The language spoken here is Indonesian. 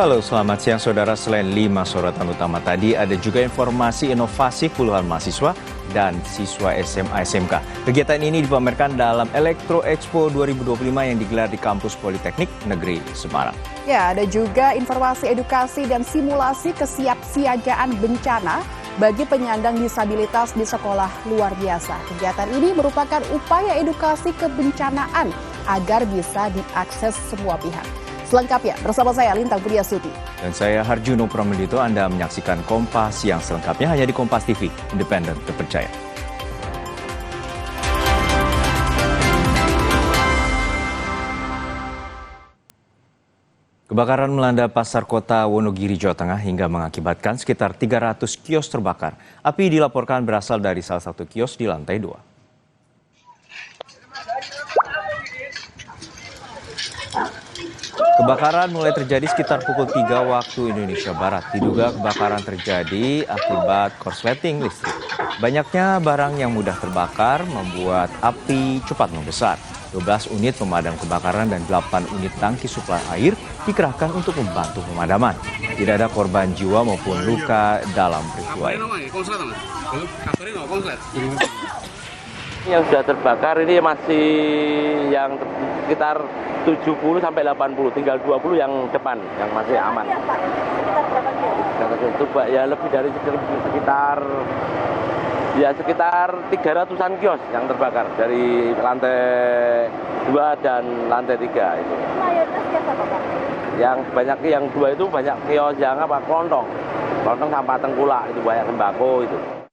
Halo, selamat siang saudara. Selain 5 sorotan utama tadi, ada juga informasi inovasi puluhan mahasiswa dan siswa SMA SMK. Kegiatan ini dipamerkan dalam Elektro Expo 2025 yang digelar di kampus Politeknik Negeri Semarang. Ya, ada juga informasi edukasi dan simulasi kesiapsiagaan bencana bagi penyandang disabilitas di sekolah luar biasa. Kegiatan ini merupakan upaya edukasi kebencanaan agar bisa diakses semua pihak. Selengkapnya bersama saya Lintang Budiasuti. Dan saya Harjuno Pramendito. Anda menyaksikan Kompas yang selengkapnya hanya di Kompas TV, independen terpercaya. Kebakaran melanda pasar kota Wonogiri, Jawa Tengah hingga mengakibatkan sekitar 300 kios terbakar. Api dilaporkan berasal dari salah satu kios di lantai 2. Kebakaran mulai terjadi sekitar pukul 3 waktu Indonesia Barat. Diduga kebakaran terjadi akibat korsleting listrik. Banyaknya barang yang mudah terbakar membuat api cepat membesar. 12 unit pemadam kebakaran dan 8 unit tangki suplai air dikerahkan untuk membantu pemadaman. Tidak ada korban jiwa maupun luka dalam peristiwa ini. Yang sudah terbakar ini masih yang sekitar 70 sampai 80, tinggal 20 yang depan yang masih aman. Itu ya lebih dari sekitar 300-an kios yang terbakar dari lantai 2 dan lantai 3 itu. Yang banyak yang 2 itu banyak kios yang kelontong sampah tengkulak itu banyak sembako itu.